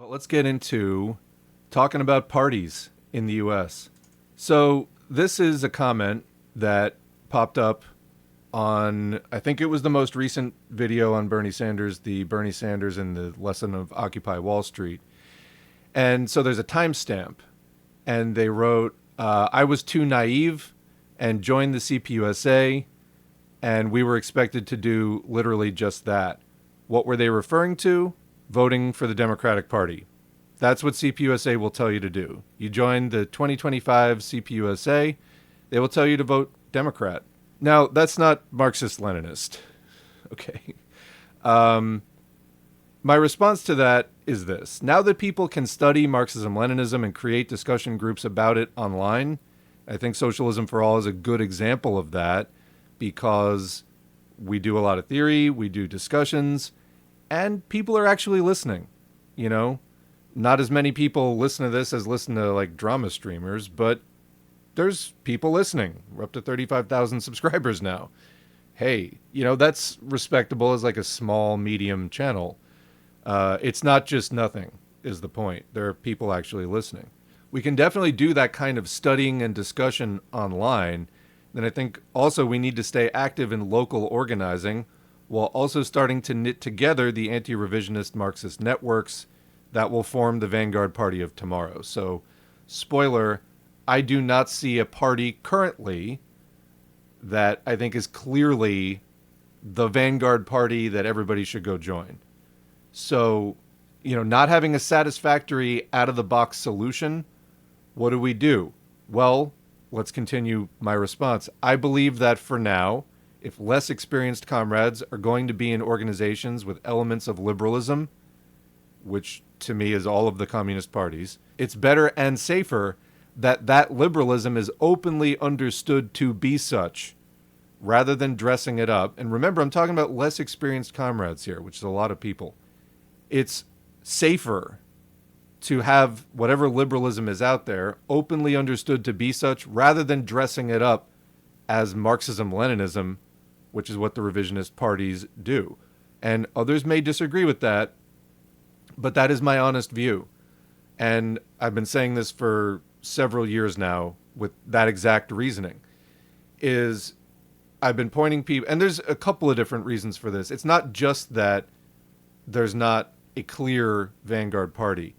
But let's get into talking about parties in the US. So, this is a comment that popped up on, I think it was the most recent video on Bernie Sanders, the Bernie Sanders and the lesson of Occupy Wall Street. And so there's a timestamp, and they wrote, I was too naive and joined the CPUSA, and we were expected to do literally just that. What were they referring to? Voting for the Democratic Party. That's what CPUSA will tell you to do. You join the 2025 CPUSA, they will tell you to vote Democrat. Now, that's not Marxist-Leninist. Okay. My response to that is this. Now that people can study Marxism-Leninism and create discussion groups about it online, I think Socialism for All is a good example of that because we do a lot of theory, we do discussions, and people are actually listening. You know, not as many people listen to this as listen to like drama streamers, but there's people listening. We're up to 35,000 subscribers now. Hey, you know, that's respectable as like a small, medium channel. It's not just nothing, is the point. There are people actually listening. We can definitely do that kind of studying and discussion online. Then I think also we need to stay active in local organizing while also starting to knit together the anti-revisionist Marxist networks that will form the vanguard party of tomorrow. So, spoiler, I do not see a party currently that I think is clearly the vanguard party that everybody should go join. So, you know, not having a satisfactory out-of-the-box solution, what do we do? Well, let's continue my response. I believe that for now, if less experienced comrades are going to be in organizations with elements of liberalism, which to me is all of the communist parties, it's better and safer that that liberalism is openly understood to be such rather than dressing it up. And remember, I'm talking about less experienced comrades here, which is a lot of people. It's safer to have whatever liberalism is out there openly understood to be such rather than dressing it up as Marxism-Leninism, which is what the revisionist parties do. And others may disagree with that, but that is my honest view. And I've been saying this for several years now with that exact reasoning, is I've been pointing people, and there's a couple of different reasons for this. It's not just that there's not a clear vanguard party.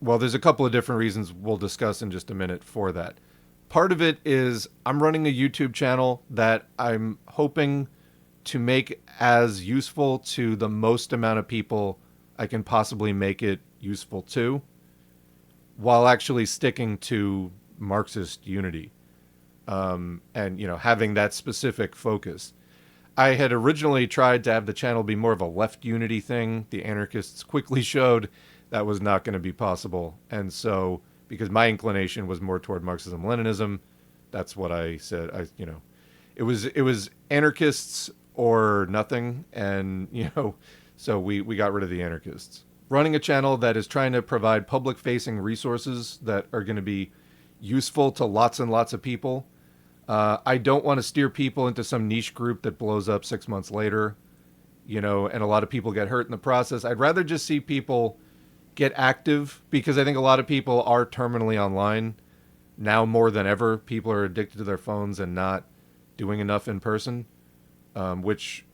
Well, there's a couple of different reasons we'll discuss in just a minute for that. Part of it is I'm running a YouTube channel that I'm hoping to make as useful to the most amount of people I can possibly make it useful to, while actually sticking to Marxist unity, and, you know, having that specific focus. I had originally tried to have the channel be more of a left unity thing. The anarchists quickly showed that was not going to be possible. And so, because my inclination was more toward Marxism-Leninism, that's what I said. It was anarchists or nothing. And, you know, so we got rid of the anarchists. Running a channel that is trying to provide public-facing resources that are going to be useful to lots and lots of people. I don't want to steer people into some niche group that blows up 6 months later, you know, and a lot of people get hurt in the process. I'd rather just see people get active, because I think a lot of people are terminally online now more than ever. People are addicted to their phones and not doing enough in person, which,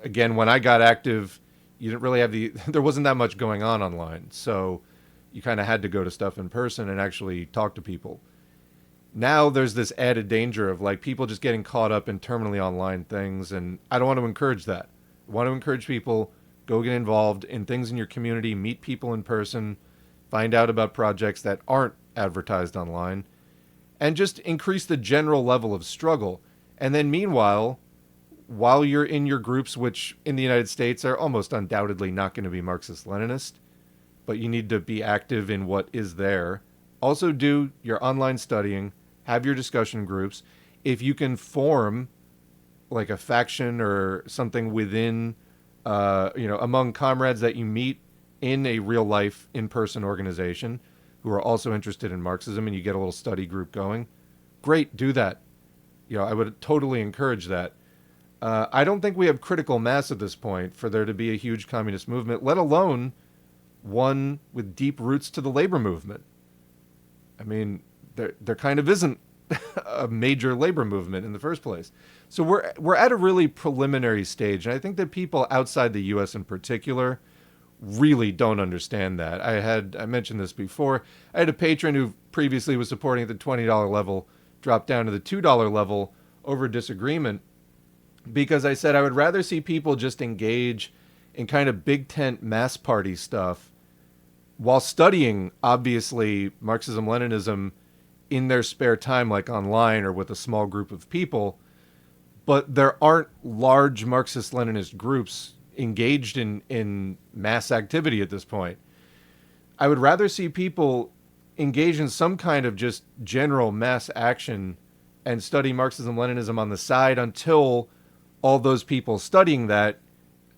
again, when I got active, you didn't really have there wasn't that much going on online. So you kind of had to go to stuff in person and actually talk to people. Now there's this added danger of like people just getting caught up in terminally online things. And I don't want to encourage that. I want to encourage people, go get involved in things in your community, meet people in person, find out about projects that aren't advertised online, and just increase the general level of struggle. And then meanwhile, while you're in your groups, which in the United States are almost undoubtedly not going to be Marxist-Leninist, but you need to be active in what is there. Also do your online studying, have your discussion groups. If you can form like a faction or something within, among comrades that you meet in a real life in-person organization who are also interested in Marxism, and you get a little study group going, great, do that. You know, I would totally encourage that. I don't think we have critical mass at this point for there to be a huge communist movement, let alone one with deep roots to the labor movement. I mean, there kind of isn't a major labor movement in the first place. So we're at a really preliminary stage, and I think that people outside the U.S. in particular really don't understand that. I mentioned this before. I had a patron who previously was supporting at the $20 level, dropped down to the $2 level over disagreement, because I said I would rather see people just engage in kind of big tent mass party stuff while studying, obviously, Marxism-Leninism in their spare time, like online or with a small group of people. But there aren't large Marxist-Leninist groups engaged in mass activity at this point. I would rather see people engage in some kind of just general mass action and study Marxism-Leninism on the side until all those people studying that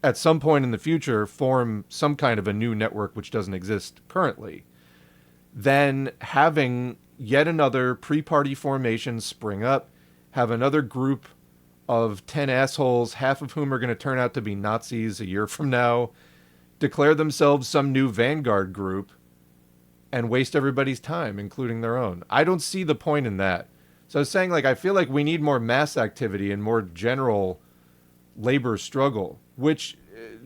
at some point in the future form some kind of a new network which doesn't exist currently. Then having yet another pre-party formation spring up, have another group of 10 assholes, half of whom are going to turn out to be Nazis a year from now, declare themselves some new vanguard group, and waste everybody's time, including their own. I don't see the point in that. So I was saying, like, I feel like we need more mass activity and more general labor struggle, which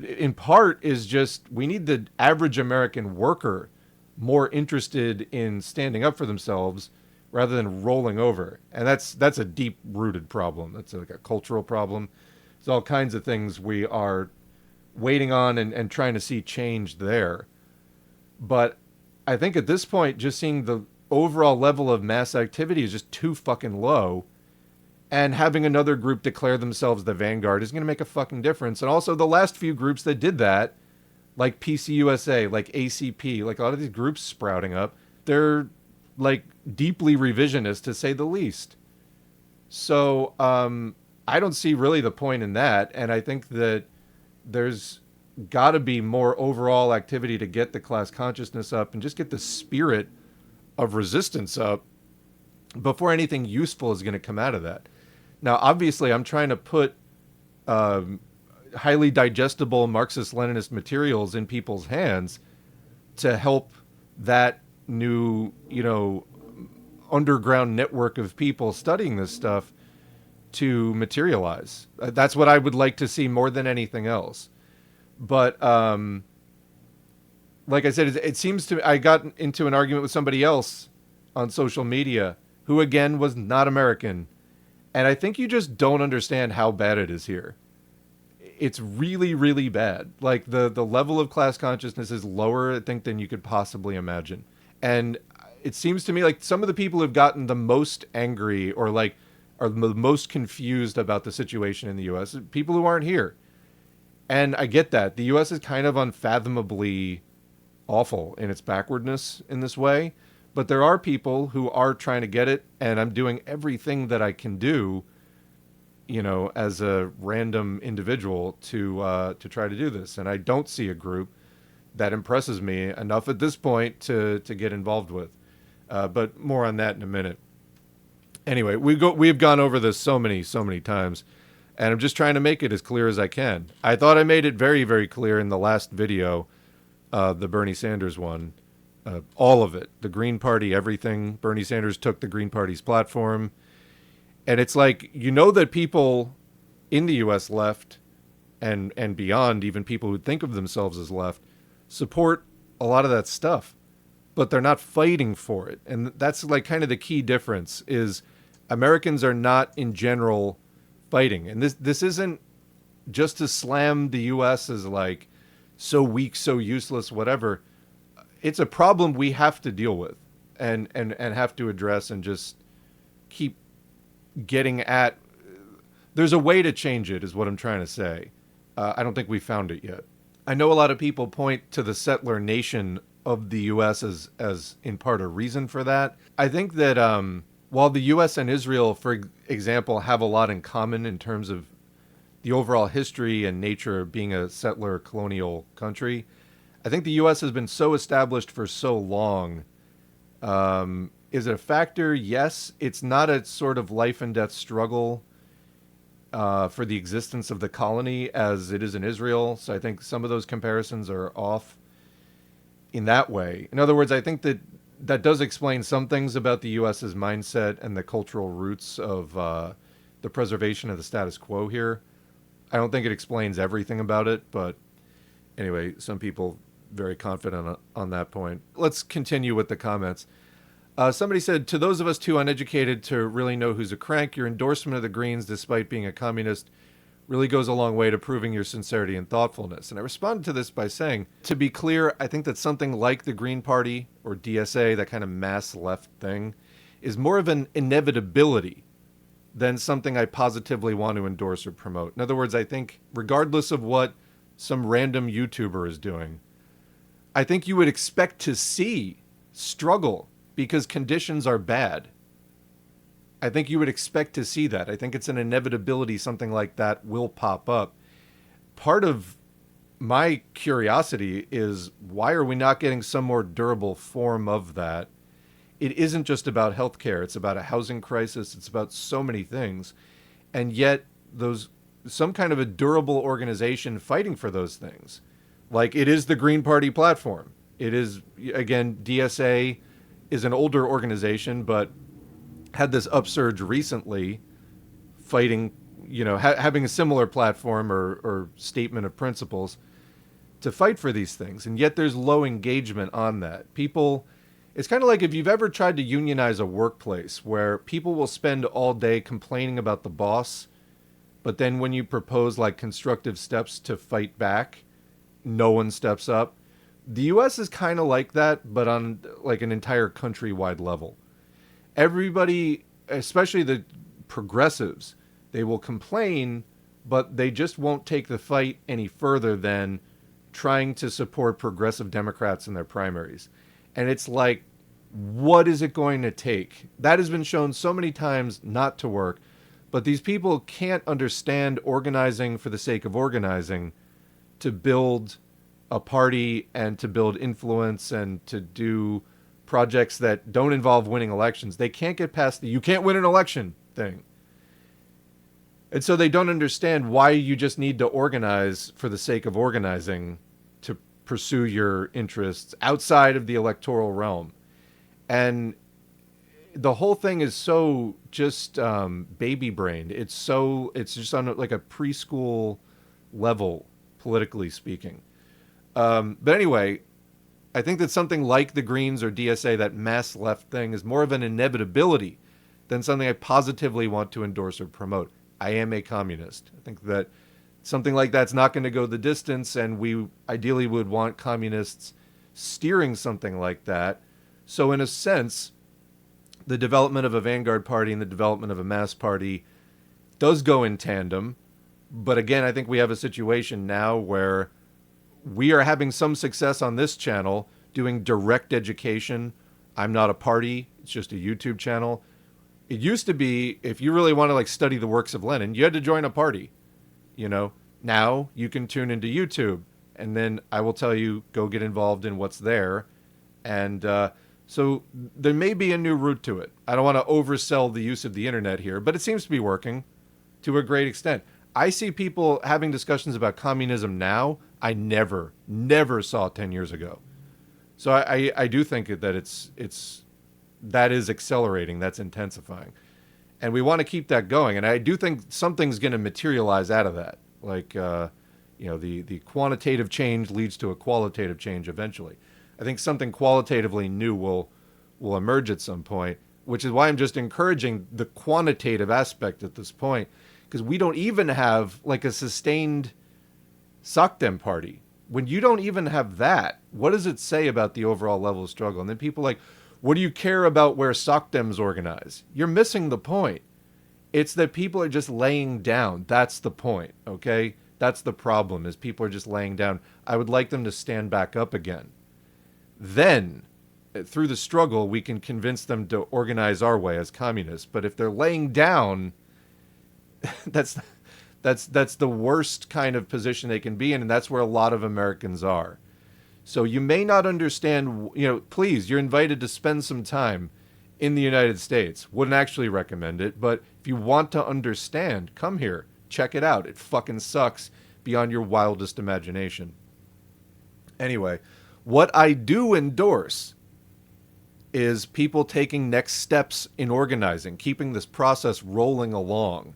in part is just we need the average American worker more interested in standing up for themselves rather than rolling over. And that's a deep-rooted problem. That's like a cultural problem. There's all kinds of things we are waiting on and trying to see change there. But I think at this point, just seeing the overall level of mass activity is just too fucking low. And having another group declare themselves the vanguard is going to make a fucking difference. And also the last few groups that did that, like PCUSA, like ACP, like a lot of these groups sprouting up, they're like deeply revisionist to say the least. So I don't see really the point in that. And I think that there's got to be more overall activity to get the class consciousness up and just get the spirit of resistance up before anything useful is going to come out of that. Now, obviously, I'm trying to put highly digestible Marxist-Leninist materials in people's hands to help that new, underground network of people studying this stuff to materialize. That's what I would like to see more than anything else. But like I said, it seems to I got into an argument with somebody else on social media who, again, was not American. And I think you just don't understand how bad it is here. It's really, really bad. Like, the level of class consciousness is lower, I think, than you could possibly imagine. And it seems to me like some of the people who've gotten the most angry or, like, are the most confused about the situation in the U.S., people who aren't here. And I get that. The U.S. is kind of unfathomably awful in its backwardness in this way. But there are people who are trying to get it, and I'm doing everything that I can do, as a random individual to try to do this. And I don't see a group that impresses me enough at this point to get involved with. But more on that in a minute. Anyway, we've gone over this so many times, and I'm just trying to make it as clear as I can. I thought I made it very, very clear in the last video, the Bernie Sanders one. All of it. The Green Party, everything. Bernie Sanders took the Green Party's platform. And it's like, that people in the U.S. left and beyond, even people who think of themselves as left, support a lot of that stuff. But they're not fighting for it. And that's like kind of the key difference is Americans are not in general fighting. And this isn't just to slam the U.S. as like so weak, so useless, whatever. It's a problem we have to deal with and have to address and just keep getting at. There's a way to change it is what I'm trying to say. I don't think we found it yet. I know a lot of people point to the settler nation of the U.S. as in part a reason for that. I think that while the U.S. and Israel, for example, have a lot in common in terms of the overall history and nature of being a settler colonial country, I think the U.S. has been so established for so long. Is it a factor? Yes. It's not a sort of life and death struggle for the existence of the colony as it is in Israel. So I think some of those comparisons are off. in that way. In other words, I think that that does explain some things about the U.S.'s mindset and the cultural roots of the preservation of the status quo here. I don't think it explains everything about it, but anyway, some people very confident on that point. Let's continue with the comments. Somebody said, to those of us too uneducated to really know who's a crank, your endorsement of the Greens, despite being a communist, really goes a long way to proving your sincerity and thoughtfulness. And I responded to this by saying, to be clear, I think that something like the Green Party or DSA, that kind of mass left thing, is more of an inevitability than something I positively want to endorse or promote. In other words, I think regardless of what some random YouTuber is doing, I think you would expect to see struggle because conditions are bad. I think you would expect to see that. I think it's an inevitability something like that will pop up. Part of my curiosity is, why are we not getting some more durable form of that? It isn't just about healthcare. It's about a housing crisis. It's about so many things. And yet some kind of a durable organization fighting for those things. Like it is the Green Party platform. It is, again, DSA is an older organization, but had this upsurge recently, fighting, having a similar platform or statement of principles to fight for these things. And yet there's low engagement on that. People, it's kind of like if you've ever tried to unionize a workplace where people will spend all day complaining about the boss, but then when you propose like constructive steps to fight back, no one steps up. The US is kind of like that, but on like an entire countrywide level. Everybody, especially the progressives, they will complain, but they just won't take the fight any further than trying to support progressive Democrats in their primaries. And it's like, what is it going to take? That has been shown so many times not to work, but these people can't understand organizing for the sake of organizing to build a party and to build influence and to do projects that don't involve winning elections. They can't get past the you can't win an election thing. And so they don't understand why you just need to organize for the sake of organizing to pursue your interests outside of the electoral realm. And the whole thing is so just baby brained. It's just on like a preschool level, politically speaking. But anyway, I think that something like the Greens or DSA, that mass left thing, is more of an inevitability than something I positively want to endorse or promote. I am a communist. I think that something like that's not going to go the distance, and we ideally would want communists steering something like that. So in a sense, the development of a vanguard party and the development of a mass party does go in tandem. But again, I think we have a situation now where we are having some success on this channel doing direct education. I'm not a party. It's just a YouTube channel. It used to be, if you really want to like study the works of Lenin, you had to join a party. Now you can tune into YouTube, and then I will tell you, go get involved in what's there. And so there may be a new route to it. I don't want to oversell the use of the internet here, but it seems to be working to a great extent. I see people having discussions about communism now I never saw 10 years ago. So I do think that that is accelerating, that's intensifying. And we want to keep that going. And I do think something's going to materialize out of that. Like, the quantitative change leads to a qualitative change eventually. I think something qualitatively new will emerge at some point, which is why I'm just encouraging the quantitative aspect at this point, because we don't even have like a sustained SOCDEM party. When you don't even have that, what does it say about the overall level of struggle? And then people are like, what do you care about where SOCDEMs organize? You're missing the point. It's that people are just laying down. That's the point, okay? That's the problem, is people are just laying down. I would like them to stand back up again. Then, through the struggle, we can convince them to organize our way as communists. But if they're laying down, that's the worst kind of position they can be in, and that's where a lot of Americans are. So you may not understand, please, you're invited to spend some time in the United States. Wouldn't actually recommend it, but if you want to understand, come here, check it out. It fucking sucks beyond your wildest imagination. Anyway, What I do endorse is people taking next steps in organizing, keeping this process rolling along.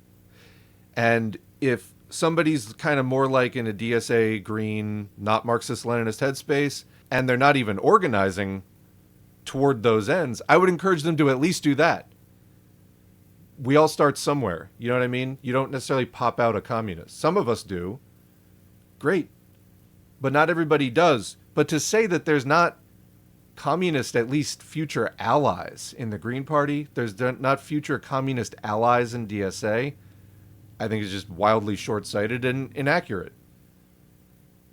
And if somebody's kind of more like in a DSA green, not Marxist-Leninist headspace, and they're not even organizing toward those ends, I would encourage them to at least do that. We all start somewhere. You know what I mean? You don't necessarily pop out a communist. Some of us do. Great. But not everybody does. But to say that there's not communist, at least future allies in the Green Party, there's not future communist allies in DSA, I think is just wildly short-sighted and inaccurate.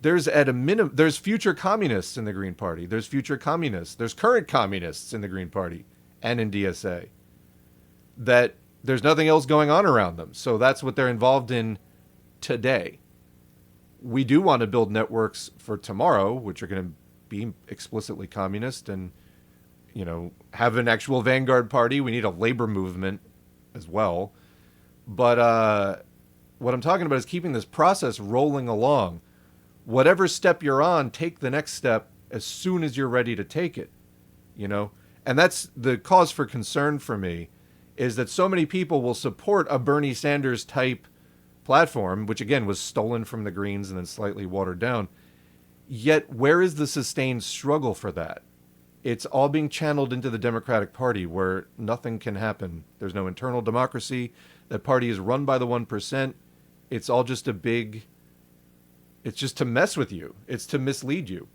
There's at a minimum, there's future communists in the Green Party. There's future communists. There's current communists in the Green Party and in DSA. That there's nothing else going on around them. So that's what they're involved in today. We do want to build networks for tomorrow, which are going to be explicitly communist and, you know, have an actual vanguard party. We need a labor movement as well. But what I'm talking about is keeping this process rolling along. Whatever step you're on, take the next step as soon as you're ready to take it, you know? And that's the cause for concern for me, is that so many people will support a Bernie Sanders type platform, which again was stolen from the Greens and then slightly watered down. Yet where is the sustained struggle for that? It's all being channeled into the Democratic Party where nothing can happen. There's no internal democracy. That party is run by the 1%. It's all just it's just to mess with you. It's to mislead you.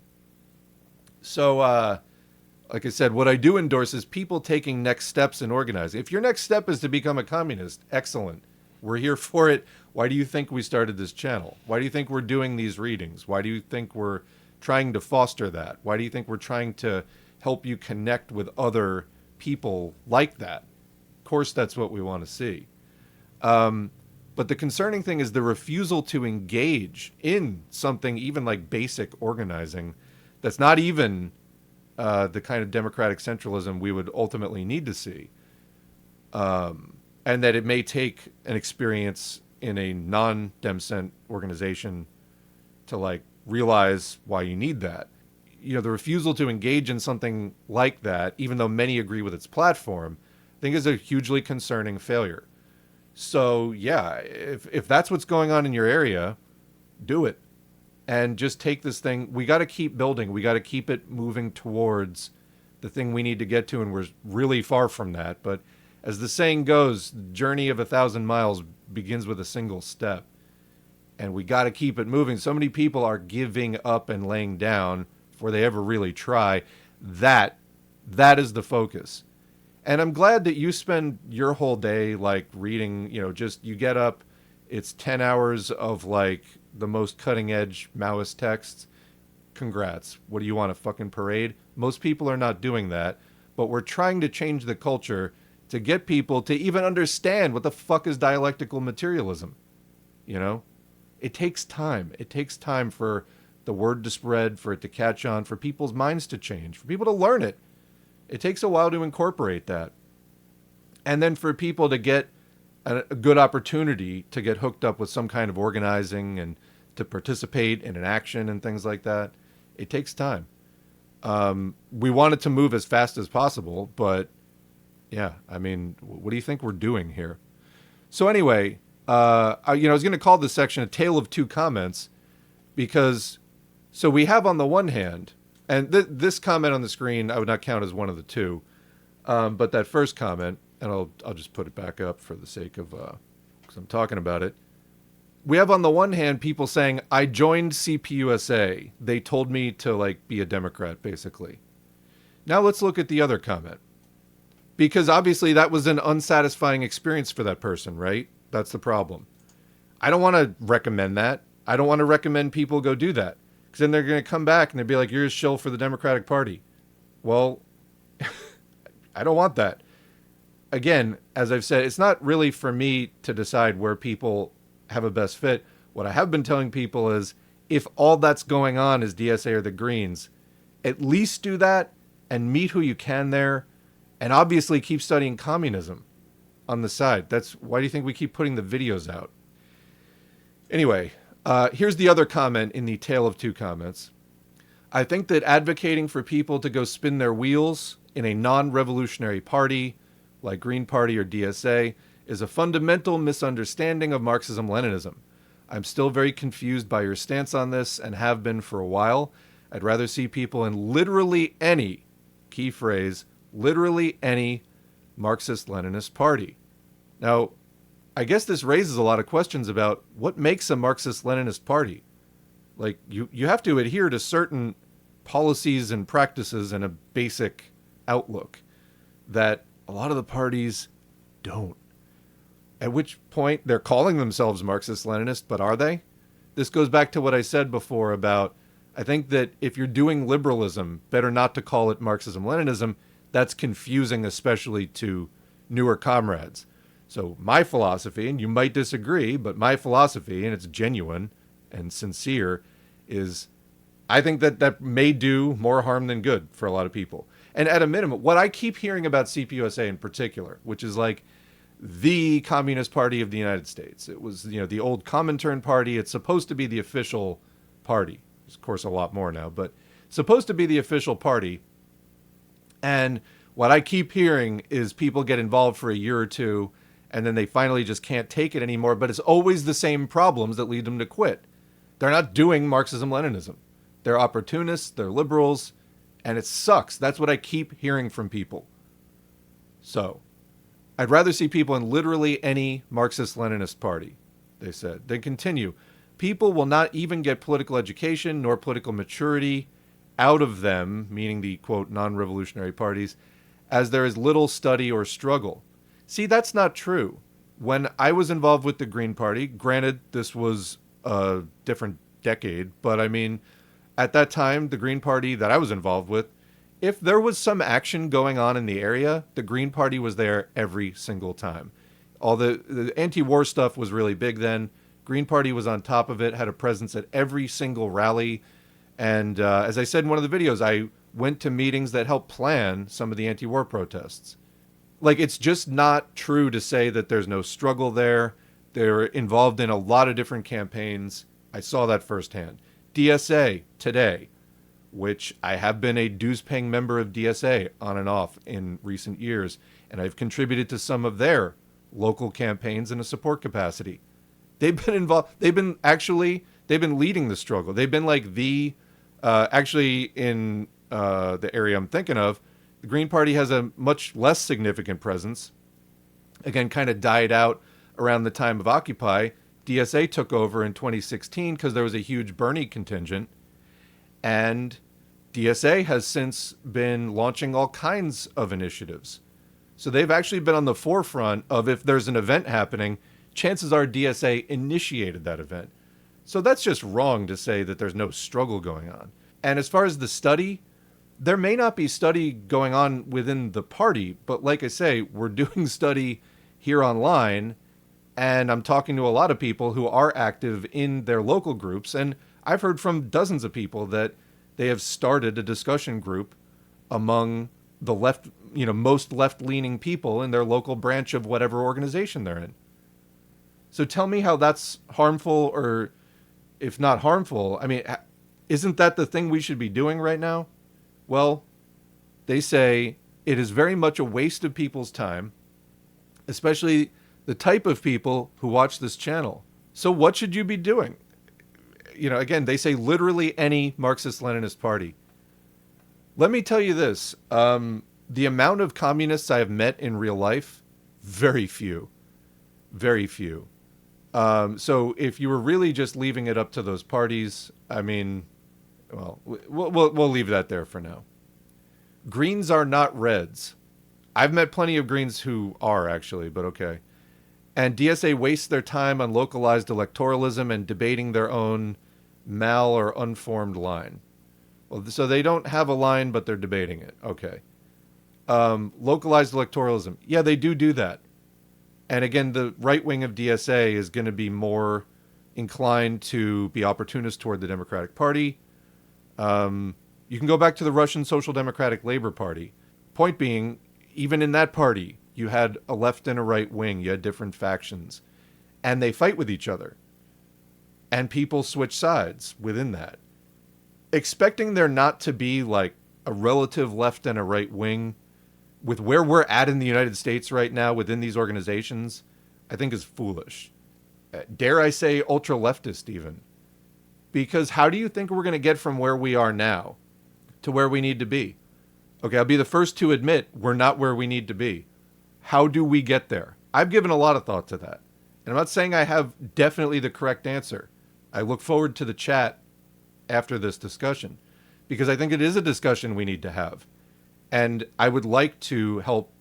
So, like I said, what I do endorse is people taking next steps in organizing. If your next step is to become a communist, excellent. We're here for it. Why do you think we started this channel? Why do you think we're doing these readings? Why do you think we're trying to foster that? Why do you think we're trying to help you connect with other people like that? Of course, that's what we want to see. But the concerning thing is the refusal to engage in something even like basic organizing that's not even the kind of democratic centralism we would ultimately need to see. And that it may take an experience in a non-DemCent organization to like realize why you need that. You know, the refusal to engage in something like that, even though many agree with its platform, I think is a hugely concerning failure. So yeah, if that's what's going on in your area, do it. And just take this thing. We got to keep building. We got to keep it moving towards the thing we need to get to. And we're really far from that. But as the saying goes, the journey of 1,000 miles begins with a single step. And we got to keep it moving. So many people are giving up and laying down before they ever really try. That is the focus. And I'm glad that you spend your whole day like reading, you know, just you get up, it's 10 hours of like the most cutting edge Maoist texts. Congrats. What do you want, a fucking parade? Most people are not doing that, but we're trying to change the culture to get people to even understand what the fuck is dialectical materialism. You know, it takes time. It takes time for the word to spread, for it to catch on, for people's minds to change, for people to learn it. It takes a while to incorporate that. And then for people to get a good opportunity to get hooked up with some kind of organizing and to participate in an action and things like that, it takes time. We want it to move as fast as possible, but yeah, I mean, what do you think we're doing here? So anyway, I was going to call this section a tale of two comments because, so we have on the one hand, and this comment on the screen, I would not count as one of the two. But that first comment, and I'll just put it back up for the sake of, because I'm talking about it. We have on the one hand people saying, I joined CPUSA. They told me to like be a Democrat, basically. Now let's look at the other comment. Because obviously that was an unsatisfying experience for that person, right? That's the problem. I don't want to recommend that. I don't want to recommend people go do that. Because then they're going to come back and they'll be like, you're a shill for the Democratic Party. Well, I don't want that. Again, as I've said, it's not really for me to decide where people have a best fit. What I have been telling people is if all that's going on is DSA or the Greens, at least do that and meet who you can there. And obviously keep studying communism on the side. That's why do you think we keep putting the videos out? Anyway, here's the other comment in the tale of two comments. I think that advocating for people to go spin their wheels in a non-revolutionary party like Green Party or DSA is a fundamental misunderstanding of Marxism-Leninism. I'm still very confused by your stance on this and have been for a while. I'd rather see people in literally any, key phrase, literally any Marxist-Leninist party. Now, I guess this raises a lot of questions about what makes a Marxist-Leninist party. Like, you have to adhere to certain policies and practices and a basic outlook that a lot of the parties don't. At which point they're calling themselves Marxist-Leninist, but are they? This goes back to what I said before about, I think that if you're doing liberalism, better not to call it Marxism-Leninism. That's confusing, especially to newer comrades. So my philosophy, and you might disagree, but my philosophy, and it's genuine and sincere, is I think that that may do more harm than good for a lot of people. And at a minimum, what I keep hearing about CPUSA in particular, which is like the Communist Party of the United States. It was, the old Comintern Party. It's supposed to be the official party. There's, of course, a lot more now, but supposed to be the official party. And what I keep hearing is people get involved for a year or two, and then they finally just can't take it anymore. But it's always the same problems that lead them to quit. They're not doing Marxism-Leninism. They're opportunists, they're liberals, and it sucks. That's what I keep hearing from people. So, I'd rather see people in literally any Marxist-Leninist party, they said. They continue. People will not even get political education nor political maturity out of them, meaning the, quote, non-revolutionary parties, as there is little study or struggle. See, that's not true. When I was involved with the Green Party, granted, this was a different decade, but I mean, at that time, the Green Party that I was involved with, if there was some action going on in the area, the Green Party was there every single time. All the anti-war stuff was really big then. Green Party was on top of it, had a presence at every single rally. And as I said in one of the videos, I went to meetings that helped plan some of the anti-war protests. Like, it's just not true to say that there's no struggle there. They're involved in a lot of different campaigns. I saw that firsthand. DSA today, which I have been a dues-paying member of DSA on and off in recent years, and I've contributed to some of their local campaigns in a support capacity. They've been involved. They've been leading the struggle. They've been like actually in the area I'm thinking of, the Green Party has a much less significant presence. Again, kind of died out around the time of Occupy. DSA took over in 2016 because there was a huge Bernie contingent. And DSA has since been launching all kinds of initiatives. So they've actually been on the forefront of, if there's an event happening, chances are DSA initiated that event. So that's just wrong to say that there's no struggle going on. And as far as the study, there may not be study going on within the party, but like I say, we're doing study here online, and I'm talking to a lot of people who are active in their local groups, and I've heard from dozens of people that they have started a discussion group among the left, most left-leaning people in their local branch of whatever organization they're in. So tell me how that's harmful, or if not harmful, I mean, isn't that the thing we should be doing right now? Well, they say it is very much a waste of people's time, especially the type of people who watch this channel. So what should you be doing? Again, they say literally any Marxist-Leninist party. Let me tell you this. The amount of communists I have met in real life, very few. Very few. So if you were really just leaving it up to those parties, I mean, well, we'll leave that there for now. Greens are not reds. I've met plenty of Greens who are, actually, but okay. And DSA wastes their time on localized electoralism and debating their own mal or unformed line. Well, so they don't have a line, but they're debating it. Okay. Localized electoralism. Yeah, they do that. And again, the right wing of DSA is going to be more inclined to be opportunist toward the Democratic Party. You can go back to the Russian Social Democratic Labor Party. Point being, even in that party, you had a left and a right wing. You had different factions. And they fight with each other. And people switch sides within that. expecting there not to be like a relative left and a right wing with where we're at in the United States right now within these organizations, I think is foolish. Dare I say ultra leftist even. Because how do you think we're going to get from where we are now to where we need to be? Okay, I'll be the first to admit we're not where we need to be. How do we get there? I've given a lot of thought to that. And I'm not saying I have definitely the correct answer. I look forward to the chat after this discussion because I think it is a discussion we need to have. And I would like to help,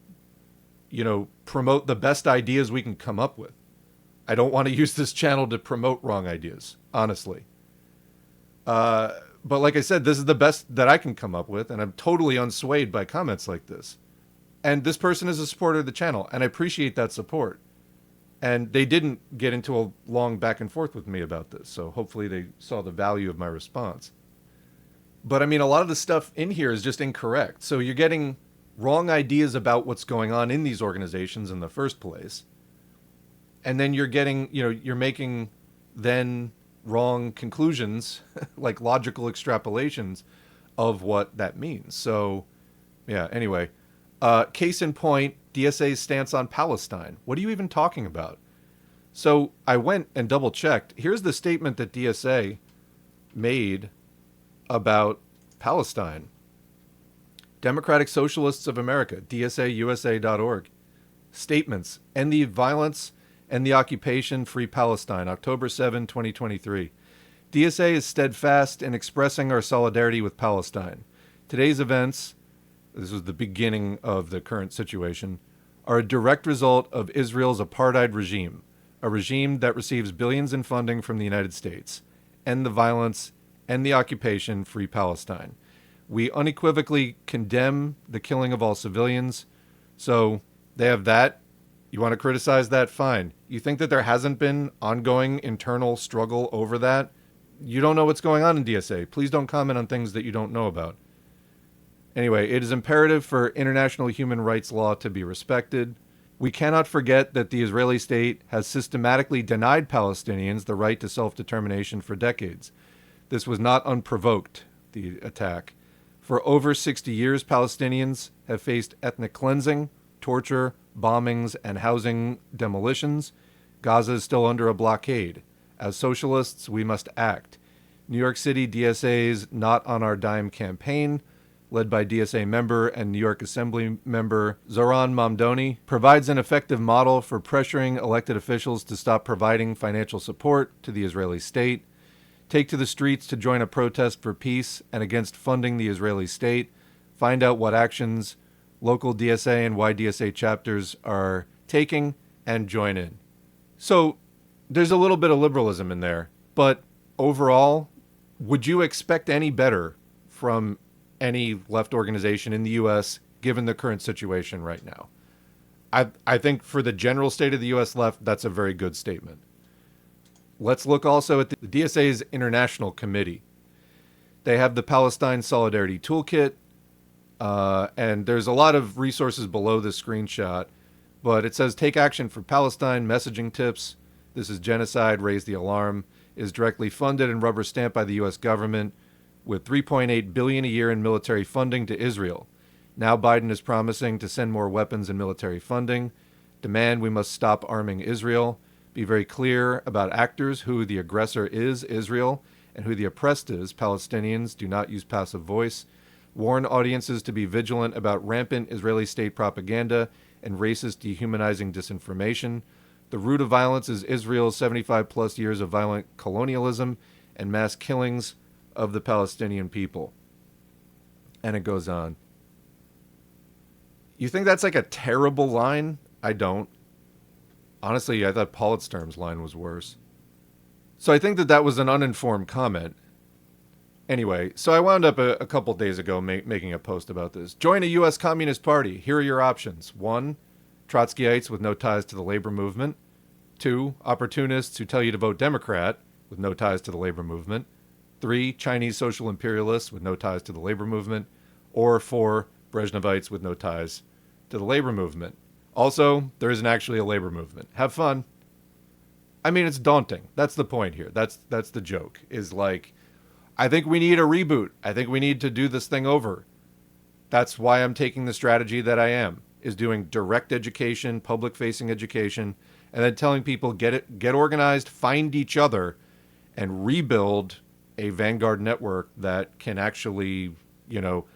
promote the best ideas we can come up with. I don't want to use this channel to promote wrong ideas, honestly. But like I said, this is the best that I can come up with, and I'm totally unswayed by comments like this. And this person is a supporter of the channel, and I appreciate that support. And they didn't get into a long back and forth with me about this, so hopefully they saw the value of my response. But I mean, a lot of the stuff in here is just incorrect. So you're getting wrong ideas about what's going on in these organizations in the first place. And then you're getting, you're making then wrong conclusions, like logical extrapolations of what that means. So, yeah, anyway. Case in point, DSA's stance on Palestine. What are you even talking about? So I went and double checked. Here's the statement that DSA made about Palestine. Democratic Socialists of America, dsausa.org. Statements. End the violence and the occupation, free Palestine, October 7, 2023. DSA is steadfast in expressing our solidarity with Palestine. Today's events, this was the beginning of the current situation, are a direct result of Israel's apartheid regime, a regime that receives billions in funding from the United States. End the violence, end the occupation, free Palestine. We unequivocally condemn the killing of all civilians. So they have that. You want to criticize that? Fine. You think that there hasn't been ongoing internal struggle over that? You don't know what's going on in DSA. Please don't comment on things that you don't know about. Anyway, it is imperative for international human rights law to be respected. We cannot forget that the Israeli state has systematically denied Palestinians the right to self-determination for decades. This was not unprovoked, the attack. For over 60 years, Palestinians have faced ethnic cleansing, torture, bombings, and housing demolitions. Gaza is still under a blockade. As socialists, we must act. New York City DSA's Not on Our Dime campaign, led by DSA member and New York Assembly member Zoran Mamdoni, provides an effective model for pressuring elected officials to stop providing financial support to the Israeli state, take to the streets to join a protest for peace and against funding the Israeli state, find out what actions local DSA and YDSA chapters are taking, and join in. So there's a little bit of liberalism in there, but overall, would you expect any better from any left organization in the U.S. given the current situation right now? I think for the general state of the U.S. left, that's a very good statement. Let's look also at the DSA's International Committee. They have the Palestine Solidarity Toolkit, and there's a lot of resources below this screenshot, but it says take action for Palestine, messaging tips. This is genocide, raise the alarm, is directly funded and rubber stamped by the U.S. government with $3.8 billion a year in military funding to Israel. Now Biden is promising to send more weapons and military funding. Demand we must stop arming Israel. Be very clear about actors, who the aggressor is, Israel, and who the oppressed is, Palestinians. Do not use passive voice. Warn audiences to be vigilant about rampant Israeli state propaganda and racist, dehumanizing disinformation. The root of violence is Israel's 75-plus years of violent colonialism and mass killings of the Palestinian people. And it goes on. You think that's like a terrible line? I don't. Honestly, I thought Politsturm's line was worse. So I think that was an uninformed comment. Anyway, so I wound up a couple days ago making a post about this. Join a U.S. Communist Party. Here are your options. 1, Trotskyites with no ties to the labor movement. 2, opportunists who tell you to vote Democrat with no ties to the labor movement. 3, Chinese social imperialists with no ties to the labor movement. Or 4, Brezhnevites with no ties to the labor movement. Also, there isn't actually a labor movement. Have fun. I mean, it's daunting. That's the point here. That's the joke. Is like, I think we need a reboot. I think we need to do this thing over. That's why I'm taking the strategy that I am, is doing direct education, public-facing education, and then telling people get organized, find each other, and rebuild a vanguard network that can actually,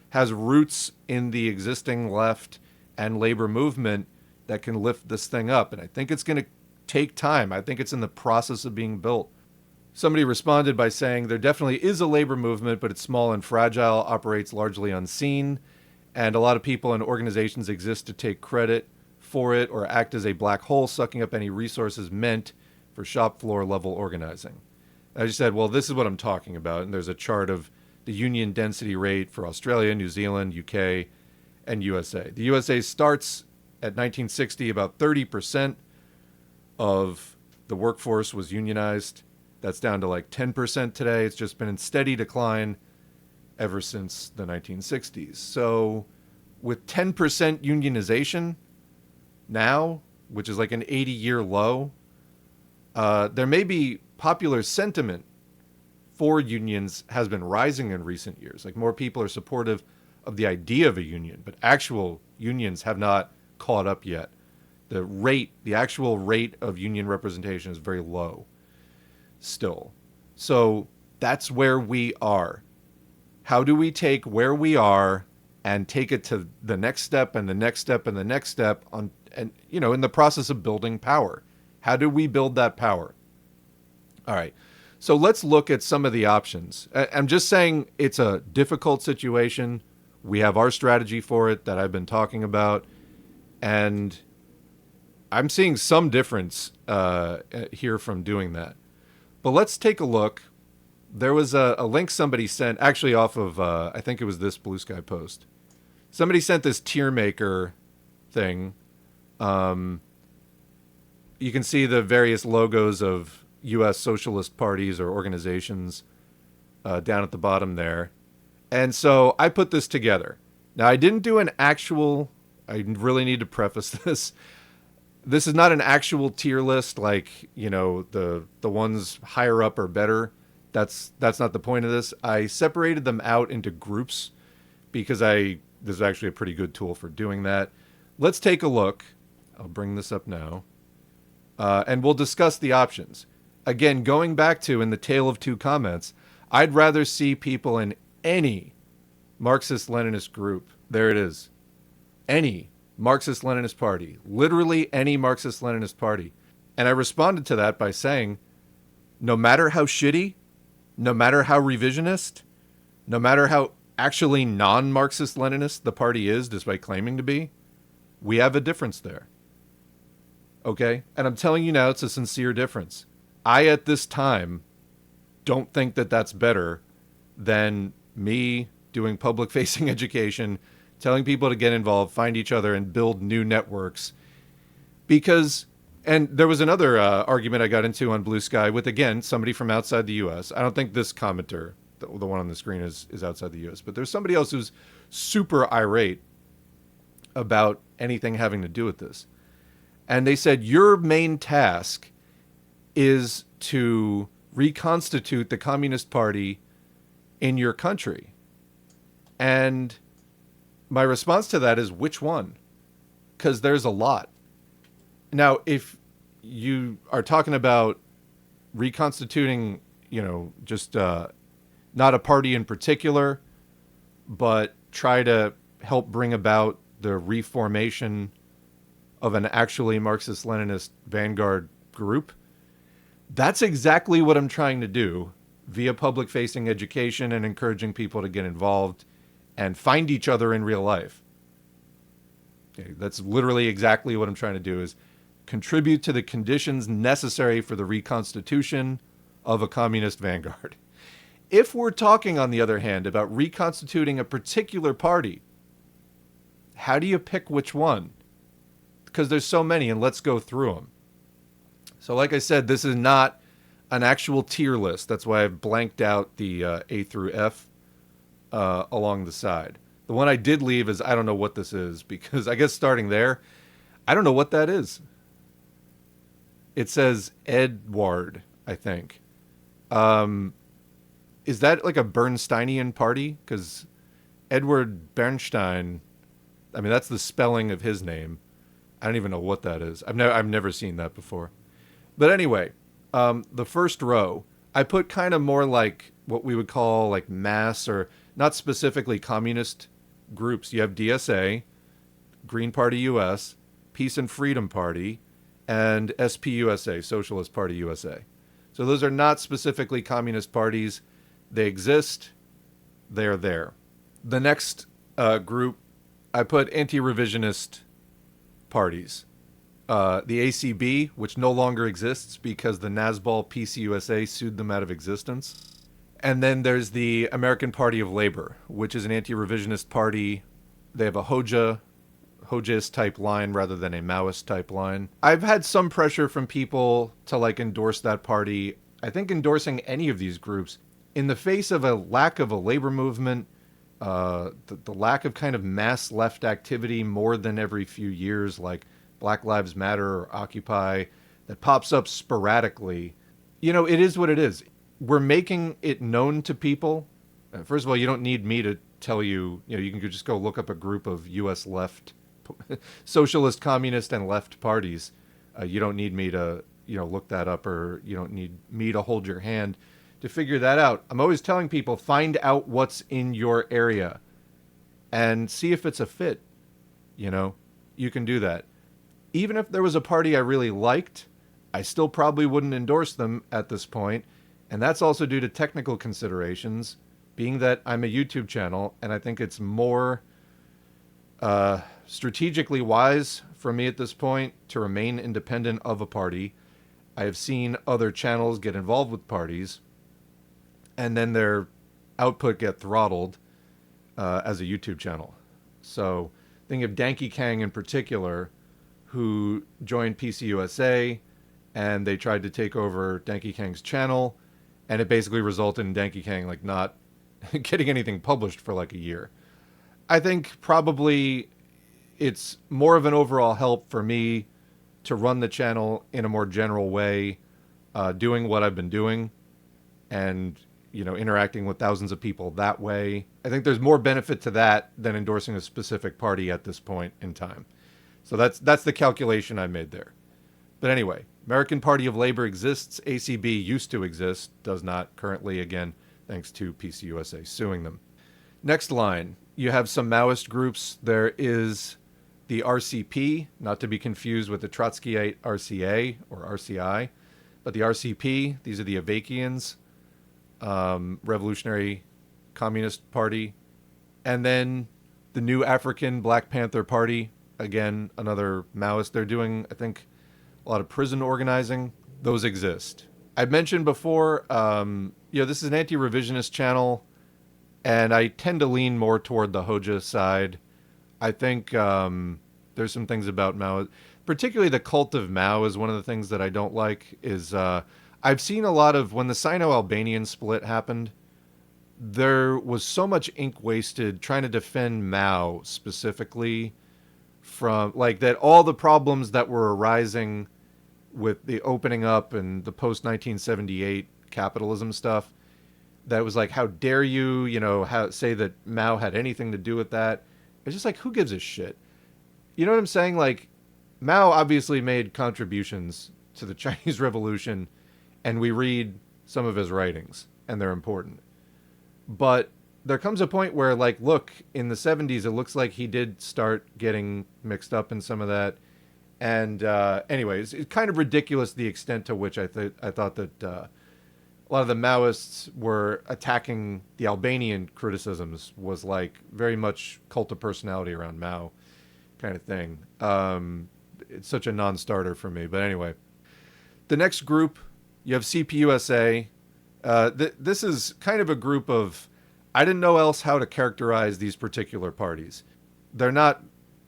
has roots in the existing left and labor movement that can lift this thing up. And I think it's going to take time. I think it's in the process of being built. Somebody responded by saying there definitely is a labor movement, but it's small and fragile, operates largely unseen, and a lot of people and organizations exist to take credit for it or act as a black hole, sucking up any resources meant for shop floor level organizing. I just said, well, this is what I'm talking about. And there's a chart of the union density rate for Australia, New Zealand, UK, and USA. The USA starts at 1960, about 30% of the workforce was unionized. That's down to like 10% today. It's just been in steady decline ever since the 1960s. So with 10% unionization now, which is like an 80-year low, there may be popular sentiment for unions has been rising in recent years. Like more people are supportive of the idea of a union, but actual unions have not caught up yet. The actual rate of union representation is very low still. So that's where we are. How do we take where we are and take it to the next step and the next step and the next step on, and in the process of building power? How do we build that power? All right. So let's look at some of the options. I'm just saying it's a difficult situation. We have our strategy for it that I've been talking about, and I'm seeing some difference here from doing that. But let's take a look. There was a link somebody sent, actually off of, I think it was this Blue Sky post. Somebody sent this tier maker thing. You can see the various logos of U.S. socialist parties or organizations down at the bottom there. And so I put this together. Now, I didn't do an actual, I really need to preface this. This is not an actual tier list like, the ones higher up are better. That's not the point of this. I separated them out into groups because this is actually a pretty good tool for doing that. Let's take a look. I'll bring this up now. And we'll discuss the options. Again, going back to in the tale of two comments, I'd rather see people in any Marxist-Leninist group. There it is. Any Marxist-Leninist party. Literally any Marxist-Leninist party. And I responded to that by saying, no matter how shitty, no matter how revisionist, no matter how actually non-Marxist-Leninist the party is, despite claiming to be, we have a difference there. Okay? And I'm telling you now, it's a sincere difference. I, at this time, don't think that that's better than me doing public-facing education, telling people to get involved, find each other, and build new networks. Because, and there was another argument I got into on Blue Sky with, again, somebody from outside the U.S. I don't think this commenter, the one on the screen, is outside the U.S., but there's somebody else who's super irate about anything having to do with this. And they said, your main task is to reconstitute the Communist Party in your country. And my response to that is, which one? Because there's a lot. Now, if you are talking about reconstituting, just not a party in particular, but try to help bring about the reformation of an actually Marxist-Leninist vanguard group, that's exactly what I'm trying to do via public-facing education and encouraging people to get involved and find each other in real life. Okay, that's literally exactly what I'm trying to do, is contribute to the conditions necessary for the reconstitution of a communist vanguard. If we're talking, on the other hand, about reconstituting a particular party, how do you pick which one? Because there's so many, and let's go through them. So like I said, this is not an actual tier list. That's why I've blanked out the A through F along the side. The one I did leave is I don't know what this is, because I guess starting there, I don't know what that is. It says Edward, I think. Is that like a Bernsteinian party? Because Edward Bernstein, I mean, that's the spelling of his name. I don't even know what that is. I've never seen that before. But anyway, the first row, I put kind of more like what we would call like mass or not specifically communist groups. You have DSA, Green Party US, Peace and Freedom Party, and SPUSA, Socialist Party USA. So those are not specifically communist parties. They exist. They're there. The next group, I put anti-revisionist parties. The ACB, which no longer exists because the NASBAL PCUSA sued them out of existence. And then there's the American Party of Labor, which is an anti-revisionist party. They have a Hojaist type line rather than a Maoist type line. I've had some pressure from people to like endorse that party. I think endorsing any of these groups in the face of a lack of a labor movement, the lack of kind of mass left activity more than every few years, like Black Lives Matter or Occupy, that pops up sporadically. You know, it is what it is. We're making it known to people. First of all, you don't need me to tell you, you can just go look up a group of U.S. left, socialist, communist, and left parties. You don't need me to, look that up, or you don't need me to hold your hand to figure that out. I'm always telling people, find out what's in your area and see if it's a fit. You can do that. Even if there was a party I really liked, I still probably wouldn't endorse them at this point. And that's also due to technical considerations, being that I'm a YouTube channel, and I think it's more strategically wise for me at this point to remain independent of a party. I have seen other channels get involved with parties, and then their output get throttled as a YouTube channel. So think of Danky Kang in particular, who joined PCUSA, and they tried to take over Danky Kang's channel, and it basically resulted in Danky Kang like not getting anything published for like a year. I think probably it's more of an overall help for me to run the channel in a more general way, doing what I've been doing, and interacting with thousands of people that way. I think there's more benefit to that than endorsing a specific party at this point in time. So that's the calculation I made there. But anyway, American Party of Labor exists. ACB used to exist, does not currently, again, thanks to PCUSA suing them. Next line, you have some Maoist groups. There is the RCP, not to be confused with the Trotskyite RCA or RCI, but the RCP, these are the Avakians, Revolutionary Communist Party. And then the New African Black Panther Party, again, another Maoist. They're doing, I think, a lot of prison organizing. Those exist. I mentioned before, this is an anti-revisionist channel, and I tend to lean more toward the Hoja side. I think there's some things about Mao, particularly the cult of Mao is one of the things that I don't like. Is I've seen a lot of, when the Sino-Albanian split happened, there was so much ink wasted trying to defend Mao specifically from, like, that all the problems that were arising with the opening up and the post-1978 capitalism stuff, that was like, how dare you, say that Mao had anything to do with that. It's just like, who gives a shit? You know what I'm saying? Like, Mao obviously made contributions to the Chinese Revolution, and we read some of his writings, and they're important. But there comes a point where, like, look, in the 70s, it looks like he did start getting mixed up in some of that. And anyways, it's kind of ridiculous the extent to which I thought that a lot of the Maoists were attacking the Albanian criticisms was like very much cult of personality around Mao kind of thing. It's such a non-starter for me. But anyway, the next group, you have CPUSA. This is kind of a group of, I didn't know else how to characterize these particular parties. They're not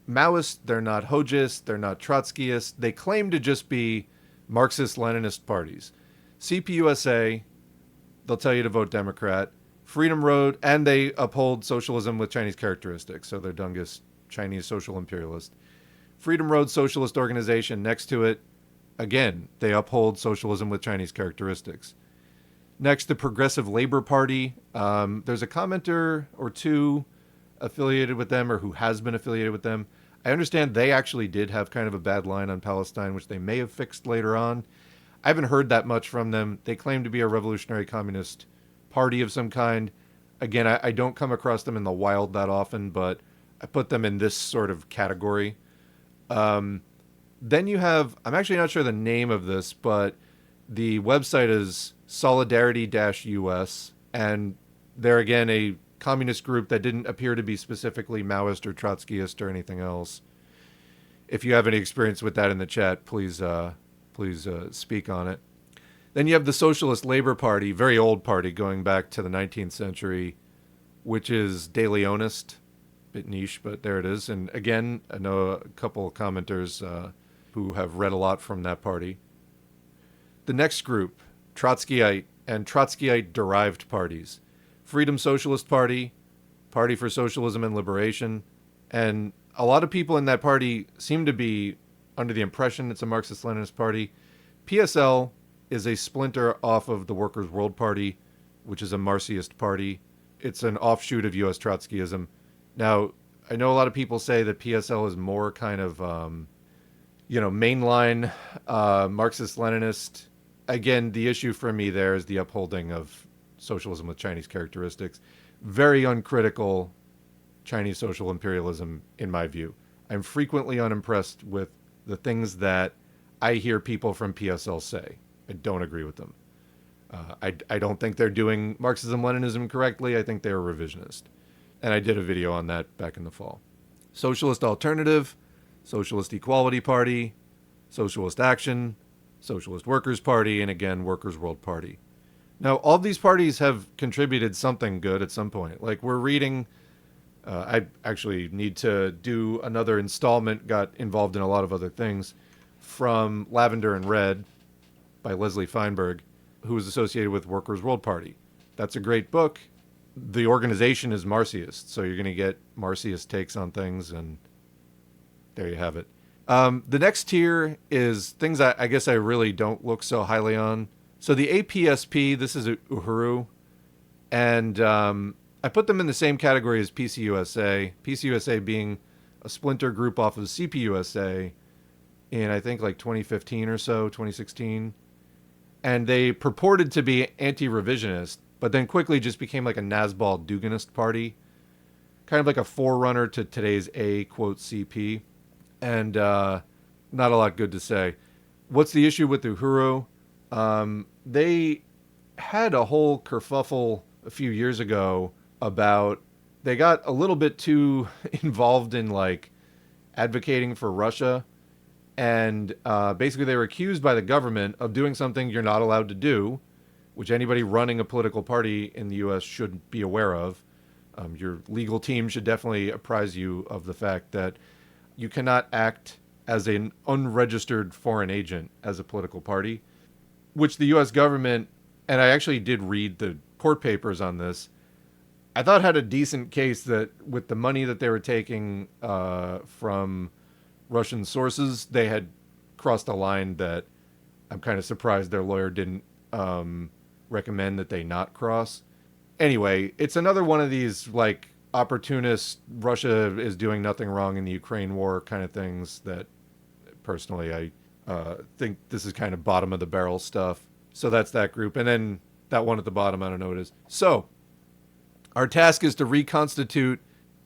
Maoist, they're not Hojaist, they're not Trotskyist. They claim to just be Marxist-Leninist parties. CPUSA, they'll tell you to vote Democrat. Freedom Road, and they uphold socialism with Chinese characteristics, so they're Dungus Chinese social imperialist. Freedom Road Socialist Organization, next to it, again, they uphold socialism with Chinese characteristics. Next, the Progressive Labor Party. There's a commenter or two affiliated with them or who has been affiliated with them. I understand they actually did have kind of a bad line on Palestine, which they may have fixed later on. I haven't heard that much from them. They claim to be a revolutionary communist party of some kind. Again, I don't come across them in the wild that often, but I put them in this sort of category. Then you have, I'm actually not sure the name of this, but the website is Solidarity-US, and they're again a communist group that didn't appear to be specifically Maoist or Trotskyist or anything else. If you have any experience with that in the chat, please speak on it. Then you have the Socialist Labor Party, very old party going back to the 19th century, which is De Leonist. Bit niche, but there it is. And again, I know a couple of commenters who have read a lot from that party. The next group, Trotskyite and Trotskyite-derived parties. Freedom Socialist Party, Party for Socialism and Liberation. And a lot of people in that party seem to be under the impression it's a Marxist-Leninist party. PSL is a splinter off of the Workers' World Party, which is a Marxist party. It's an offshoot of U.S. Trotskyism. Now, I know a lot of people say that PSL is more kind of, mainline Marxist-Leninist. Again, the issue for me there is the upholding of socialism with Chinese characteristics. Very uncritical Chinese social imperialism, in my view. I'm frequently unimpressed with the things that I hear people from PSL say. I don't agree with them. I don't think they're doing Marxism-Leninism correctly. I think they're revisionist. And I did a video on that back in the fall. Socialist Alternative, Socialist Equality Party, Socialist Action, Socialist Workers' Party, and again, Workers' World Party. Now, all these parties have contributed something good at some point. Like, we're reading... I actually need to do another installment, got involved in a lot of other things, from Lavender and Red by Leslie Feinberg, who was associated with Workers' World Party. That's a great book. The organization is Marxist, so you're going to get Marxist takes on things, and there you have it. The next tier is things I guess I really don't look so highly on. So the APSP, this is Uhuru, and I put them in the same category as PCUSA. PCUSA being a splinter group off of CPUSA in, I think, like 2015 or so, 2016. And they purported to be anti-revisionist, but then quickly just became like a Nazbol Duganist party, kind of like a forerunner to today's A, quote, CP. And not a lot good to say. What's the issue with Uhuru? They had a whole kerfuffle a few years ago about, they got a little bit too involved in like advocating for Russia. And basically they were accused by the government of doing something you're not allowed to do, which anybody running a political party in the U.S. should be aware of. Your legal team should definitely apprise you of the fact that you cannot act as an unregistered foreign agent as a political party, which the U.S. government, and I actually did read the court papers on this, I thought had a decent case that with the money that they were taking from Russian sources, they had crossed a line that I'm kind of surprised their lawyer didn't recommend that they not cross. Anyway, it's another one of these like opportunist, Russia is doing nothing wrong in the Ukraine war kind of things that personally I think this is kind of bottom of the barrel stuff. So that's that group. And then that one at the bottom, I don't know what it is. So our task is to reconstitute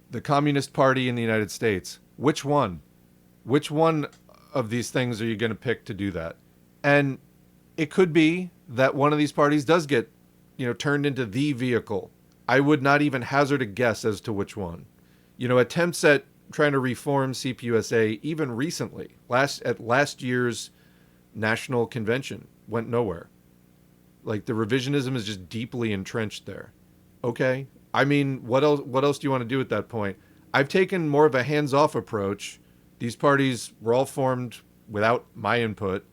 the Communist Party in the United States. Which one? Which one of these things are you going to pick to do that? And it could be that one of these parties does get, turned into the vehicle. I would not even hazard a guess as to which one. Attempts at trying to reform CPUSA, even recently, at last year's national convention, went nowhere. Like, the revisionism is just deeply entrenched there. Okay? I mean, what else do you want to do at that point? I've taken more of a hands-off approach. These parties were all formed without my input.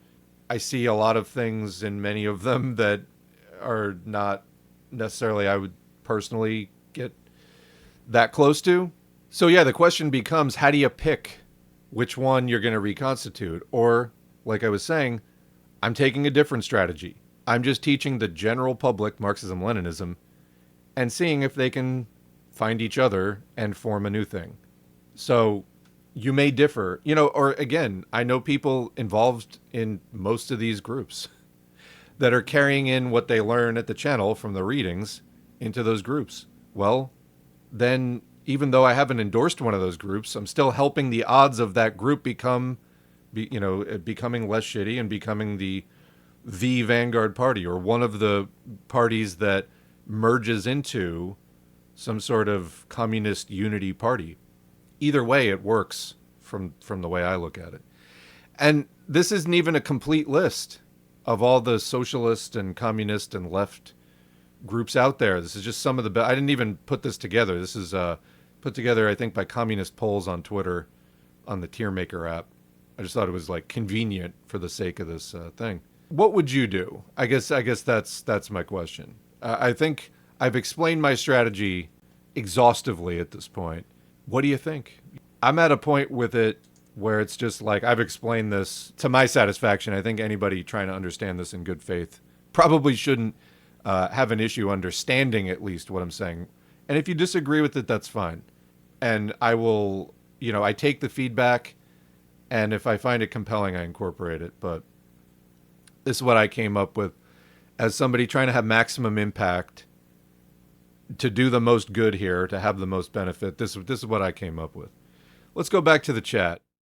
I see a lot of things in many of them that are not necessarily I would personally get that close to. So yeah, the question becomes, how do you pick which one you're going to reconstitute? Or, like I was saying, I'm taking a different strategy. I'm just teaching the general public Marxism-Leninism and seeing if they can find each other and form a new thing. So you may differ, or again, I know people involved in most of these groups that are carrying in what they learn at the channel from the readings into those groups. Well, then even though I haven't endorsed one of those groups, I'm still helping the odds of that group becoming less shitty and becoming the vanguard party, or one of the parties that merges into some sort of communist unity party. Either way, it works from the way I look at it. And this isn't even a complete list of all the socialist and communist and left groups out there. This is just some of the I didn't even put this together. This is put together, I think, by Communist Polls on Twitter on the Tier Maker app. I just thought it was like convenient for the sake of this thing. What would you do? I guess that's my question. I think I've explained my strategy exhaustively at this point. What do you think? I'm at a point with it where it's just like I've explained this to my satisfaction. I think anybody trying to understand this in good faith probably shouldn't have an issue understanding at least what I'm saying. And if you disagree with it, that's fine. And I will, I take the feedback, and if I find it compelling, I incorporate it. But this is what I came up with as somebody trying to have maximum impact, to do the most good here, to have the most benefit. This is what I came up with. Let's go back to the chat.